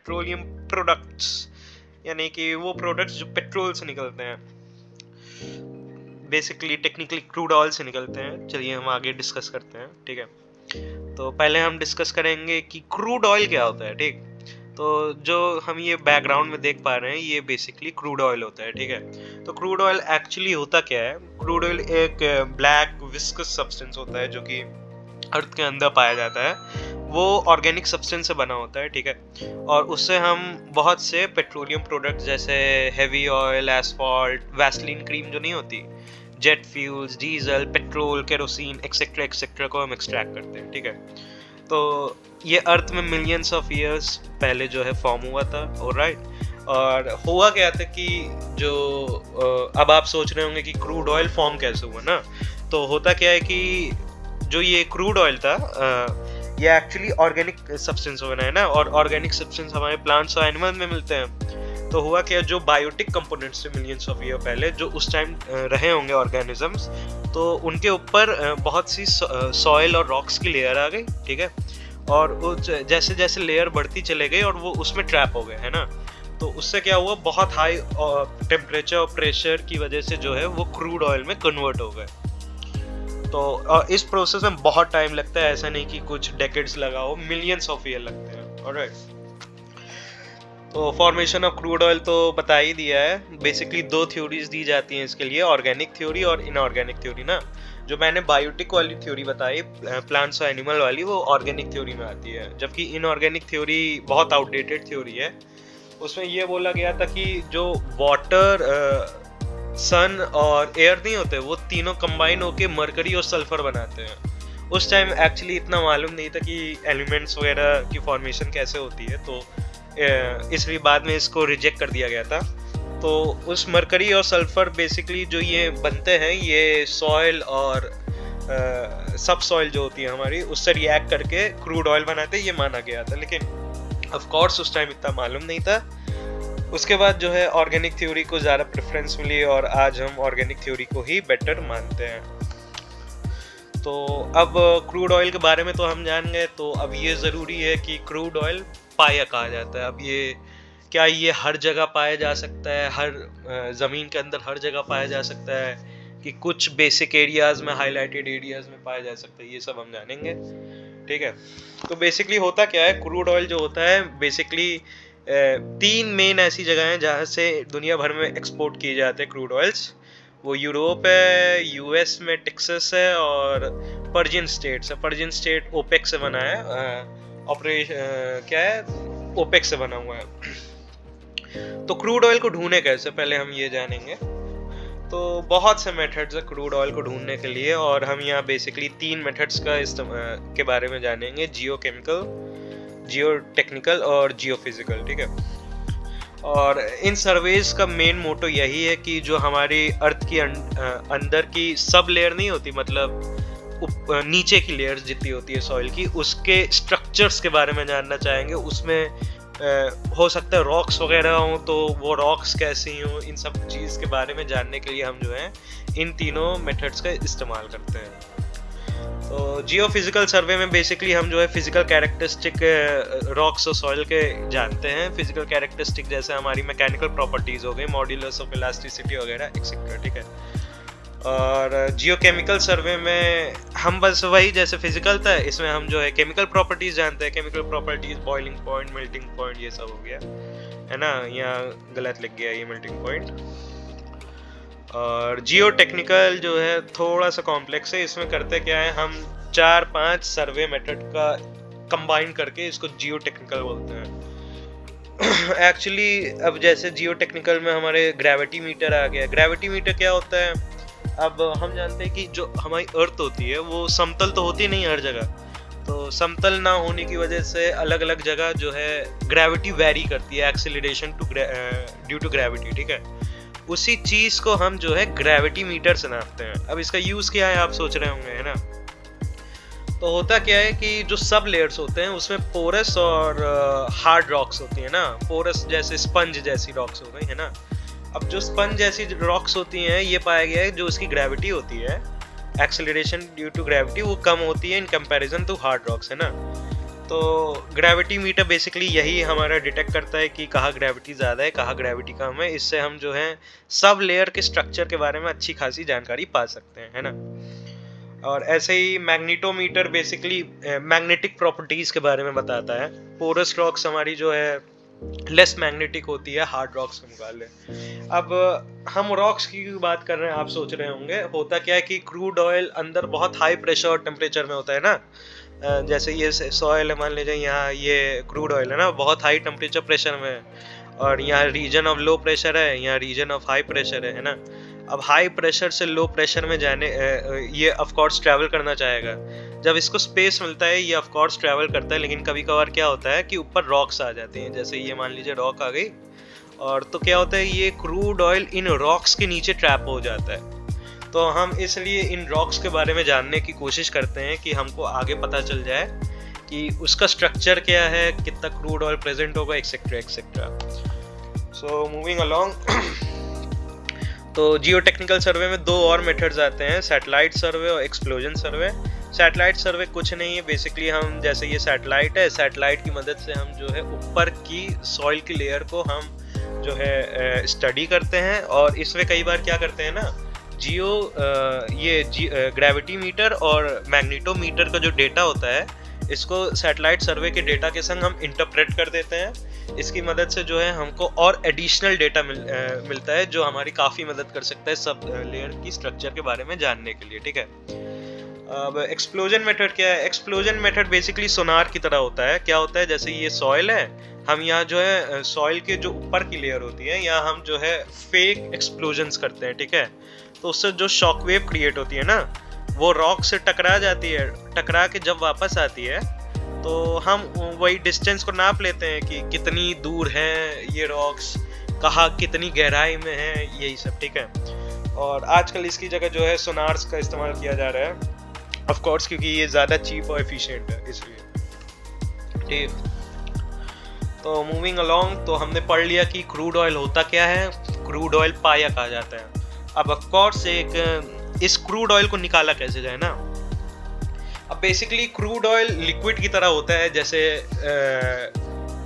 Petroleum products, यानी कि वो प्रोडक्ट्स जो पेट्रोल से निकलते हैं, बेसिकली टेक्निकली क्रूड ऑयल से निकलते हैं। चलिए हम आगे डिस्कस करते हैं, ठीक है। तो पहले हम डिस्कस करेंगे कि क्रूड ऑयल क्या होता है, ठीक। तो जो हम ये बैकग्राउंड में देख पा रहे हैं ये बेसिकली क्रूड ऑयल होता है, ठीक है। तो क्रूड ऑयल एक्चुअली होता क्या है? क्रूड ऑयल एक ब्लैक विस्कस सब्सटेंस होता है जो कि अर्थ के अंदर पाया जाता है। वो ऑर्गेनिक सब्सटेंस से बना होता है, ठीक है। और उससे हम बहुत से पेट्रोलियम प्रोडक्ट्स जैसे heavy oil, asphalt, Vaseline cream जो नहीं होती, jet fuels, diesel, petrol, kerosene etcetera etcetera को हम एक्सट्रैक्ट करते हैं, ठीक है। तो ये अर्थ में मिलियंस ऑफ ईयर्स पहले जो है फॉर्म हुआ था, ऑलराइट। और हुआ क्या था कि जो अब आप सोच रहे होंगे कि क्रूड ऑयल फॉर्म कैसे हुआ ना, तो होता क्या है कि जो ये क्रूड ऑयल था ये एक्चुअली ऑर्गेनिक सब्सटेंस बना है ना, और ऑर्गेनिक सब्सटेंस हमारे प्लांट्स और एनिमल्स में मिलते हैं। तो हुआ क्या, जो बायोटिक कंपोनेंट्स थे मिलियंस ऑफ ईयर पहले जो उस टाइम रहे होंगे ऑर्गेनिजम्स, तो उनके ऊपर बहुत सी सॉइल और रॉक्स की लेयर आ गई, ठीक है। और वो जैसे जैसे लेयर बढ़ती चले गई और वो उसमें ट्रैप हो गए, है ना। तो उससे क्या हुआ, बहुत हाई टेम्परेचर और प्रेशर की वजह से जो है वो क्रूड ऑयल में कन्वर्ट हो गए। तो इस प्रोसेस में बहुत टाइम लगता है, ऐसा नहीं कि कुछ डेकेड्स लगाओ, मिलियंस ऑफ ईयर लगते हैं, ऑलराइट। तो फॉर्मेशन ऑफ क्रूड ऑयल तो बता ही दिया है। बेसिकली दो थ्योरीज दी जाती हैं इसके लिए, ऑर्गेनिक थ्योरी और इनऑर्गेनिक थ्योरी ना। जो मैंने बायोटिक वाली थ्योरी बताई, प्लांट्स और एनिमल वाली, वो ऑर्गेनिक थ्योरी में आती है, जबकि इनऑर्गेनिक थ्योरी बहुत आउटडेटेड थ्योरी है। उसमें ये बोला गया था कि जो वाटर, सन और एयर नहीं होते, वो तीनों कंबाइन होके मरकरी और सल्फर बनाते हैं। उस टाइम एक्चुअली इतना मालूम नहीं था कि एलिमेंट्स वगैरह की फॉर्मेशन कैसे होती है, तो इसलिए बाद में इसको रिजेक्ट कर दिया गया था। तो उस मरकरी और सल्फर बेसिकली जो ये बनते हैं, ये सॉइल और सब सॉइल जो होती है हमारी, उससे रिएक्ट करके क्रूड ऑयल बनाते हैं, ये माना गया था। लेकिन ऑफ कोर्स उस टाइम इतना मालूम नहीं था। उसके बाद जो है ऑर्गेनिक थ्योरी को ज़्यादा प्रेफरेंस मिली और आज हम ऑर्गेनिक थ्योरी को ही बेटर मानते हैं। तो अब क्रूड ऑयल के बारे में तो हम जान गए, तो अब ये ज़रूरी है कि क्रूड ऑयल पाया कहा जाता है। अब ये क्या ये हर जगह पाया जा सकता है, हर ज़मीन के अंदर हर जगह पाया जा सकता है, कि कुछ बेसिक एरियाज़ में, हाईलाइटेड एरियाज़ में पाया जा सकता है, ये सब हम जानेंगे, ठीक है। तो बेसिकली होता क्या है, क्रूड ऑयल जो होता है बेसिकली 3 मेन ऐसी जगह हैं जहाँ से दुनिया भर में एक्सपोर्ट किए जाते हैं क्रूड ऑयल्स। वो यूरोप है, यूएस में टेक्सास है, और पर्जियन स्टेट्स है। पर्जियन स्टेट ओपेक से बना है, क्या है, ओपेक से बना हुआ है। तो क्रूड ऑयल को ढूंढने कैसे, पहले हम ये जानेंगे। तो बहुत से मेथड्स है क्रूड ऑयल को ढूंढने के लिए, और हम यहाँ बेसिकली 3 मेथड्स के बारे में जानेंगे, जियोकेमिकल, जियोटेक्निकल और जियोफिजिकल, ठीक है। और इन सर्वेज का मेन मोटो यही है कि जो हमारी अर्थ की अंदर की सब लेयर नहीं होती, मतलब नीचे की लेयर्स जितनी होती है सॉइल की, उसके स्ट्रक्चर्स के बारे में जानना चाहेंगे। उसमें हो सकता है रॉक्स वगैरह हो, तो वो रॉक्स कैसी हो, इन सब चीज़ के बारे में जानने के लिए हम जो है इन तीनों मेथड्स का इस्तेमाल करते हैं। तो जियोफिजिकल सर्वे में बेसिकली हम जो है फिजिकल कैरेक्टरिस्टिक रॉक्स और सॉइल के जानते हैं। फिजिकल कैरेक्टरिस्टिक जैसे हमारी मैकेनिकल प्रॉपर्टीज हो गई, मॉड्यूलस ऑफ इलास्टिसिटी वगैरह एक्सेट्रा, ठीक है। और जियोकेमिकल सर्वे में हम बस वही जैसे फिजिकल था, इसमें हम जो है केमिकल प्रॉपर्टीज जानते हैं। Chemical properties, boiling point, melting point, ये सब हो गया, है ना। यहाँ गलत लिख गया ये मेल्टिंग पॉइंट। और जियो टेक्निकल जो है थोड़ा सा कॉम्प्लेक्स है। इसमें करते क्या है, हम 4-5 सर्वे मेथड का कंबाइन करके इसको जियो टेक्निकल बोलते हैं। एक्चुअली अब जैसे जियो टेक्निकल में हमारे ग्रेविटी मीटर आ गया। ग्रेविटी मीटर क्या होता है, अब हम जानते हैं कि जो हमारी अर्थ होती है वो समतल तो होती नहीं हर जगह, तो समतल ना होने की वजह से अलग अलग जगह जो है ग्रेविटी वेरी करती है, एक्सेलरेशन ड्यू टू ग्रेविटी, ठीक है। उसी चीज को हम जो है ग्रेविटी मीटर से नापते हैं। अब इसका यूज क्या है आप सोच रहे होंगे, है ना। तो होता क्या है कि जो सब लेयर्स होते हैं उसमें पोरस और हार्ड रॉक्स होती है ना। पोरस जैसे स्पंज जैसी रॉक्स हो गई, है ना। अब जो स्पंज जैसी रॉक्स होती हैं, ये पाया गया है जो उसकी ग्रेविटी होती है, एक्सेलरेशन ड्यू टू ग्रेविटी, वो कम होती है in comparison to hard rocks, है ना। तो ग्रेविटी मीटर बेसिकली यही हमारा डिटेक्ट करता है कि कहाँ ग्रेविटी ज़्यादा है, कहाँ ग्रेविटी कम है। इससे हम जो है सब लेयर के स्ट्रक्चर के बारे में अच्छी खासी जानकारी पा सकते हैं, है ना। और ऐसे ही मैग्नेटोमीटर बेसिकली मैग्नेटिक प्रॉपर्टीज के बारे में बताता है। पोरस रॉक्स हमारी जो है लेस मैग्नेटिक होती है हार्ड रॉक्स के मुकाबले। अब हम रॉक्स की बात कर रहे हैं, आप सोच रहे होंगे होता क्या है कि क्रूड ऑयल अंदर बहुत हाई प्रेशर और टेम्परेचर में होता है ना। जैसे ये सॉइल है, मान लीजिए यहाँ ये क्रूड ऑयल है ना, बहुत हाई टेम्परेचर प्रेशर में है, और यहाँ रीजन ऑफ लो प्रेशर है, यहाँ रीजन ऑफ हाई प्रेशर है ना। अब हाई प्रेशर से लो प्रेशर में जाने ये ऑफ कोर्स ट्रैवल करना चाहेगा। जब इसको स्पेस मिलता है ये ऑफ कोर्स ट्रैवल करता है, लेकिन कभी कभार क्या होता है कि ऊपर रॉक्स आ जाती हैं। जैसे ये मान लीजिए रॉक आ गई, और तो क्या होता है ये क्रूड ऑयल इन रॉक्स के नीचे ट्रैप हो जाता है। तो हम इसलिए इन रॉक्स के बारे में जानने की कोशिश करते हैं कि हमको आगे पता चल जाए कि उसका स्ट्रक्चर क्या है, कितना क्रूड ऑयल प्रेजेंट होगा, etcetera etcetera. So moving along, तो जियो टेक्निकल सर्वे में दो और मेथड्स आते हैं, सैटेलाइट सर्वे और एक्सप्लोजन सर्वे। सैटेलाइट सर्वे कुछ नहीं है, बेसिकली हम जैसे ये सैटेलाइट है, सैटेलाइट की मदद से हम जो है ऊपर की सॉइल की लेयर को हम जो है स्टडी करते हैं। और इसमें कई बार क्या करते हैं ना, ग्रेविटी मीटर और मैग्नेटोमीटर का जो डेटा होता है इसको सैटेलाइट सर्वे के डेटा के संग हम इंटरप्रेट कर देते हैं। इसकी मदद से जो है हमको और एडिशनल डेटा मिलता है जो हमारी काफ़ी मदद कर सकता है सब लेयर की स्ट्रक्चर के बारे में जानने के लिए, ठीक है। अब एक्सप्लोजन मेथड क्या है? एक्सप्लोजन मेथड बेसिकली सोनार की तरह होता है। क्या होता है, जैसे ये सॉइल है, हम यहाँ जो है सॉइल के जो ऊपर की लेयर होती है यहाँ हम जो है फेक एक्सप्लोजन्स करते हैं, ठीक है। तो उससे जो शॉकवेव क्रिएट होती है ना, वो रॉक से टकरा जाती है, टकरा के जब वापस आती है तो हम वही डिस्टेंस को नाप लेते हैं कि कितनी दूर है ये रॉक्स, कहाँ कितनी गहराई में है, यही सब, ठीक है। और आजकल इसकी जगह जो है सोनार्स का इस्तेमाल किया जा रहा है, ऑफ कोर्स, क्योंकि ये ज़्यादा चीप और एफिशिएंट है इसलिए, ठीक। तो मूविंग अलोंग, तो हमने पढ़ लिया कि क्रूड ऑयल होता क्या है, क्रूड ऑयल पाया कहा जाता है। अब ऑफ कोर्स इस क्रूड ऑयल को निकाला कैसे जाए ना। अब बेसिकली क्रूड ऑयल लिक्विड की तरह होता है, जैसे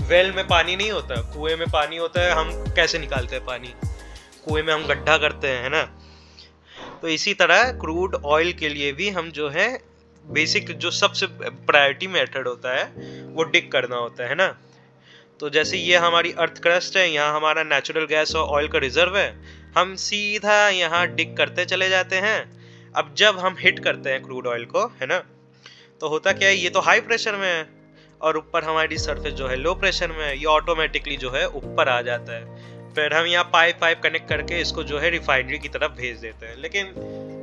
वेल में पानी नहीं होता, कुएं में पानी होता है, हम कैसे निकालते हैं पानी, कुएं में हम गड्ढा करते हैं, है ना। तो इसी तरह क्रूड ऑयल के लिए भी हम जो है बेसिक जो सबसे प्रायोरिटी मेथड होता है वो डिग करना होता है ना। तो जैसे ये हमारी अर्थ क्रस्ट है, यहाँ हमारा नेचुरल गैस और ऑयल का रिजर्व है, हम सीधा यहाँ डिग करते चले जाते हैं। अब जब हम हिट करते हैं क्रूड ऑयल को, है ना, तो होता क्या है, ये तो हाई प्रेशर में है और ऊपर हमारी सरफेस जो है लो प्रेशर में है, ये ऑटोमेटिकली जो है ऊपर आ जाता है। फिर हम यहाँ पाइप कनेक्ट करके इसको जो है रिफाइनरी की तरफ भेज देते हैं। लेकिन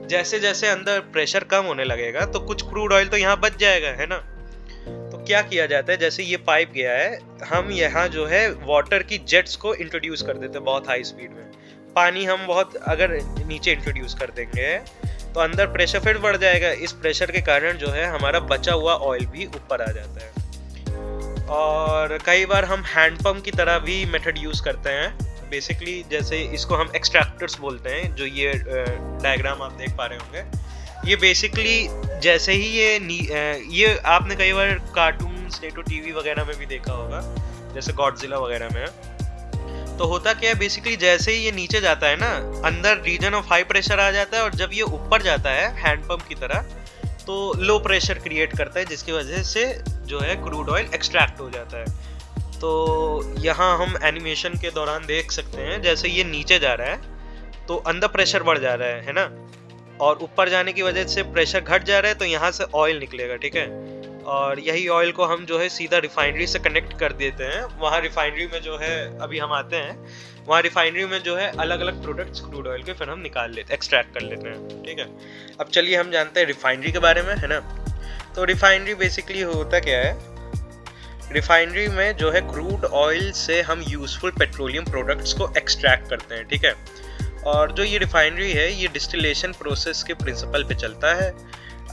जैसे जैसे अंदर प्रेशर कम होने लगेगा तो कुछ क्रूड ऑयल तो यहाँ बच जाएगा, है ना। तो क्या किया जाता है, जैसे ये पाइप गया है, हम यहाँ जो है वाटर की जेट्स को इंट्रोड्यूस कर देते हैं बहुत हाई स्पीड में। पानी हम बहुत अगर नीचे इंट्रोड्यूस कर देंगे तो अंदर प्रेशर फिर बढ़ जाएगा। इस प्रेशर के कारण जो है हमारा बचा हुआ ऑयल भी ऊपर आ जाता है। और कई बार हम हैंडपम्प की तरह भी मेथड यूज करते हैं। बेसिकली जैसे इसको हम एक्सट्रैक्टर्स बोलते हैं, जो ये डायग्राम आप देख पा रहे होंगे। ये बेसिकली जैसे ही ये आपने कई बार कार्टून स्टेटो टीवी वगैरह में भी देखा होगा, जैसे गॉडजिला वगैरह में। तो होता क्या है, बेसिकली जैसे ही ये नीचे जाता है ना, अंदर रीजन ऑफ हाई प्रेशर आ जाता है, और जब ये ऊपर जाता है हैंडपंप की तरह तो लो प्रेशर क्रिएट करता है, जिसकी वजह से जो है क्रूड ऑयल एक्सट्रैक्ट हो जाता है। तो यहाँ हम एनिमेशन के दौरान देख सकते हैं, जैसे ये नीचे जा रहा है तो अंदर प्रेशर बढ़ जा रहा है ना, और ऊपर जाने की वजह से प्रेशर घट जा रहा है, तो यहाँ से ऑयल निकलेगा, ठीक है। और यही ऑयल को हम जो है सीधा रिफाइनरी से कनेक्ट कर देते हैं। वहाँ रिफाइनरी में जो है, अभी हम आते हैं वहाँ रिफाइनरी में जो है अलग अलग प्रोडक्ट्स क्रूड ऑयल के फिर हम निकाल लेते, एक्सट्रैक्ट कर लेते हैं, ठीक है। अब चलिए हम जानते हैं रिफाइनरी के बारे में, है ना। तो रिफाइनरी बेसिकली होता क्या है, रिफाइनरी में जो है क्रूड ऑयल से हम यूजफुल पेट्रोलियम प्रोडक्ट्स को एक्सट्रैक्ट करते हैं, ठीक है। और जो ये रिफाइनरी है ये डिस्टिलेशन प्रोसेस के प्रिंसिपल पे चलता है।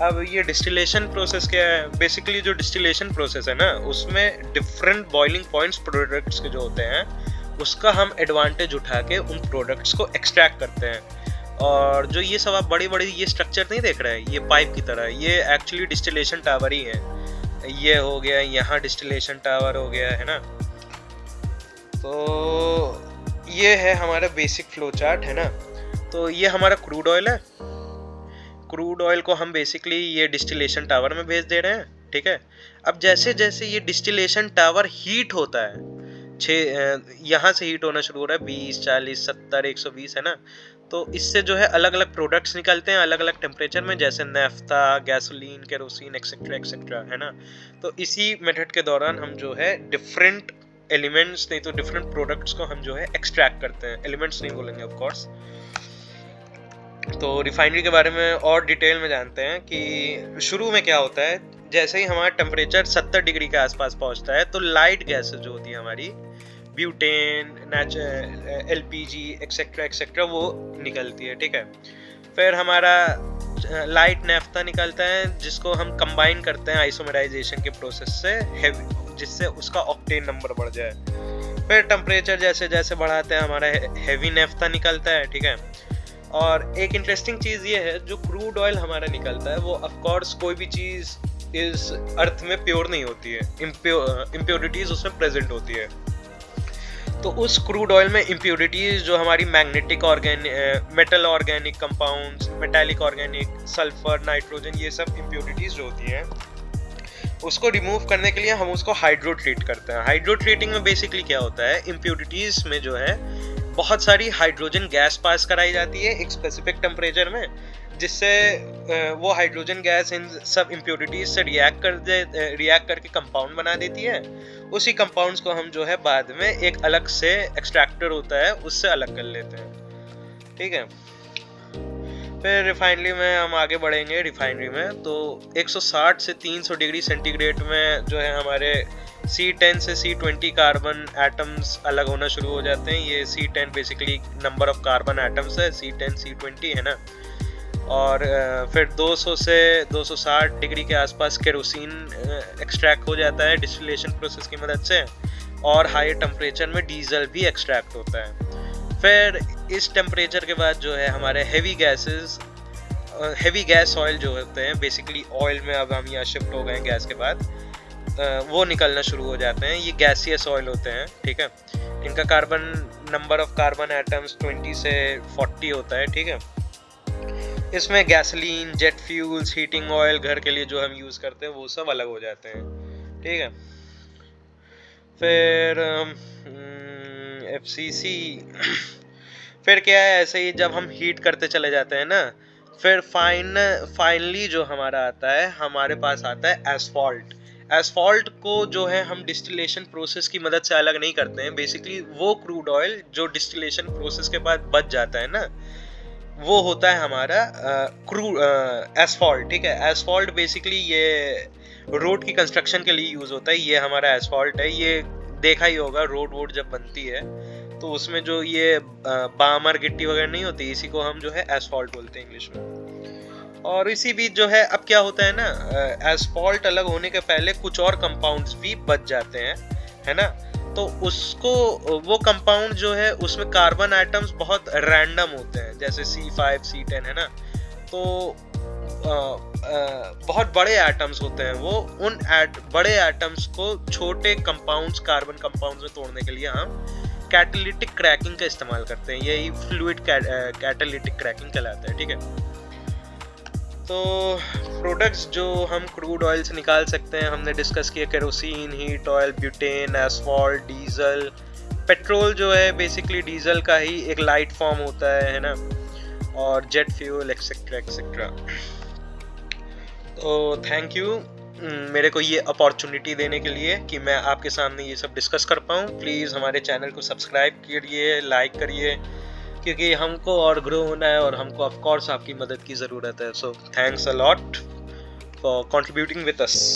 अब ये डिस्टिलेशन प्रोसेस क्या है, बेसिकली जो डिस्टिलेशन प्रोसेस है ना, उसमें डिफरेंट बॉइलिंग पॉइंट्स प्रोडक्ट्स के जो होते हैं उसका हम एडवांटेज उठा के उन प्रोडक्ट्स को एक्सट्रैक्ट करते हैं। और जो ये सब आप बड़ी बड़ी ये स्ट्रक्चर नहीं देख रहे हैं, ये पाइप की तरह, ये एक्चुअली डिस्टिलेशन टावर ही है। ये हो गया, यहाँ डिस्टिलेशन टावर हो गया, है ना। तो ये है हमारा बेसिक फ्लो चार्ट, है ना। तो ये हमारा क्रूड ऑयल है। क्रूड ऑयल को हम बेसिकली ये डिस्टिलेशन टावर में भेज दे रहे हैं, ठीक है। अब जैसे जैसे ये डिस्टिलेशन टावर हीट होता है, यहाँ से हीट होना शुरू हो रहा है 20, 40, 70, 120, है ना। तो इससे जो है अलग अलग प्रोडक्ट्स निकलते हैं अलग अलग टेम्परेचर में, जैसे naphtha, gasoline, kerosene, etcetera etcetera, है ना। तो इसी मेथड के दौरान हम जो है डिफरेंट एलिमेंट्स, नहीं तो डिफरेंट प्रोडक्ट्स को हम जो है एक्सट्रैक्ट करते हैं। एलिमेंट्स नहीं बोलेंगे ऑफ कोर्स। तो रिफाइनरी के बारे में और डिटेल में जानते हैं कि शुरू में क्या होता है। जैसे ही हमारा टेम्परेचर 70 डिग्री के आसपास पहुंचता है तो लाइट गैसेस जो होती है हमारी, ब्यूटेन, एलपीजी, एक्सेट्रा एक्सेट्रा, वो निकलती है, ठीक है। फिर हमारा लाइट नेफ्था निकलता है, जिसको हम कंबाइन करते हैं आइसोमेराइजेशन के प्रोसेस से, जिससे उसका ऑक्टेन नंबर बढ़ जाए। फिर टेम्परेचर जैसे जैसे बढ़ाते हैं हमारा हेवी नेफ्था निकलता है, ठीक है। और एक इंटरेस्टिंग चीज़ ये है, जो क्रूड ऑयल हमारा निकलता है वो ऑफ कोर्स कोई भी चीज़ इस अर्थ में प्योर नहीं होती है, इम्प्योरिटीज उसमें प्रेजेंट होती है। तो उस क्रूड ऑयल में इम्प्योरिटीज जो हमारी magnetic organic, metal organic compounds, metallic organic, sulphur, nitrogen, ये सब इम्प्योरिटीज जो होती हैं, उसको रिमूव करने के लिए हम उसको हाइड्रो ट्रीट करते हैं। हाइड्रो ट्रीटिंग में बेसिकली क्या होता है, इम्प्योरिटीज में जो है बहुत सारी हाइड्रोजन गैस पास कराई जाती है एक स्पेसिफिक टेम्परेचर में, जिससे वो हाइड्रोजन गैस इन सब इम्प्योरिटीज से रिएक्ट करके कंपाउंड बना देती है। उसी कंपाउंड्स को हम जो है बाद में एक अलग से एक्सट्रैक्टर होता है उससे अलग कर लेते हैं, ठीक है। फिर रिफाइनरी में हम आगे बढ़ेंगे। रिफाइनरी में तो 160 से 300 डिग्री सेंटीग्रेड में जो है हमारे C10 से C20 कार्बन एटम्स अलग होना शुरू हो जाते हैं। ये C10 basically number of carbon atoms है, C10, C20, है ना। और फिर 200 से 260 डिग्री के आसपास केरोसिन एक्सट्रैक्ट हो जाता है डिस्टिलेशन प्रोसेस की मदद से, और हाई टेम्परेचर में डीजल भी एक्सट्रैक्ट होता है। फिर इस टेम्परेचर के बाद जो है हमारे हेवी गैस ऑयल जो होते हैं, बेसिकली ऑयल में अब हम यहाँ शिफ्ट हो गए हैं गैस के बाद, वो निकलना शुरू हो जाते हैं। ये गैसियस ऑयल होते हैं, ठीक है। इनका carbon number of carbon atoms 20 से 40 होता है, ठीक है। इसमें gasoline, jet fuels, heating oil, घर के लिए जो हम यूज़ करते हैं वो सब अलग हो जाते हैं, ठीक है। फिर FCC फिर क्या है, ऐसे ही जब हम हीट करते चले जाते हैं ना, फिर फाइनली जो हमारा आता है, हमारे पास आता है एस्फॉल्ट। एस्फॉल्ट को जो है हम डिस्टिलेशन प्रोसेस की मदद से अलग नहीं करते हैं। बेसिकली वो क्रूड ऑयल जो डिस्टिलेशन प्रोसेस के बाद बच जाता है ना, वो होता है हमारा एस्फॉल्ट, ठीक है। एस्फॉल्ट बेसिकली ये रोड की कंस्ट्रक्शन के लिए यूज होता है। ये हमारा एस्फॉल्ट है। ये देखा ही होगा, रोड वोड जब बनती है तो उसमें जो ये बामर गिट्टी वगैरह नहीं होती, इसी को हम जो है एस्फॉल्ट बोलते हैं इंग्लिश में। और इसी बीच जो है अब क्या होता है ना, एस्फॉल्ट अलग होने के पहले कुछ और कंपाउंड्स भी बच जाते हैं, है ना। तो उसको, वो कंपाउंड जो है उसमें कार्बन एटम्स बहुत रैंडम होते हैं, जैसे C5, C10, है ना। तो बहुत बड़े एटम्स होते हैं वो। उन बड़े एटम्स को छोटे कंपाउंड्स, कार्बन कंपाउंड्स में तोड़ने के लिए हम कैटालिटिक क्रैकिंग का इस्तेमाल करते हैं। यही फ्लूइड कैटालिटिक क्रैकिंग कहलाता है, ठीक है। तो प्रोडक्ट्स जो हम क्रूड ऑयल से निकाल सकते हैं हमने डिस्कस किया, kerosene, heat oil, butane, asphalt, diesel. Petrol जो है बेसिकली डीजल का ही एक लाइट फॉर्म होता है ना, और जेट फ्यूल, एक्सेट्रा एक्सेट्रा। तो थैंक यू मेरे को ये अपॉर्चुनिटी देने के लिए कि मैं आपके सामने ये सब डिस्कस कर पाऊँ। प्लीज़ हमारे चैनल को सब्सक्राइब करिए, लाइक करिए, क्योंकि हमको और ग्रो होना है और हमको ऑफ कोर्स आपकी मदद की ज़रूरत है। So thanks a lot for contributing with us.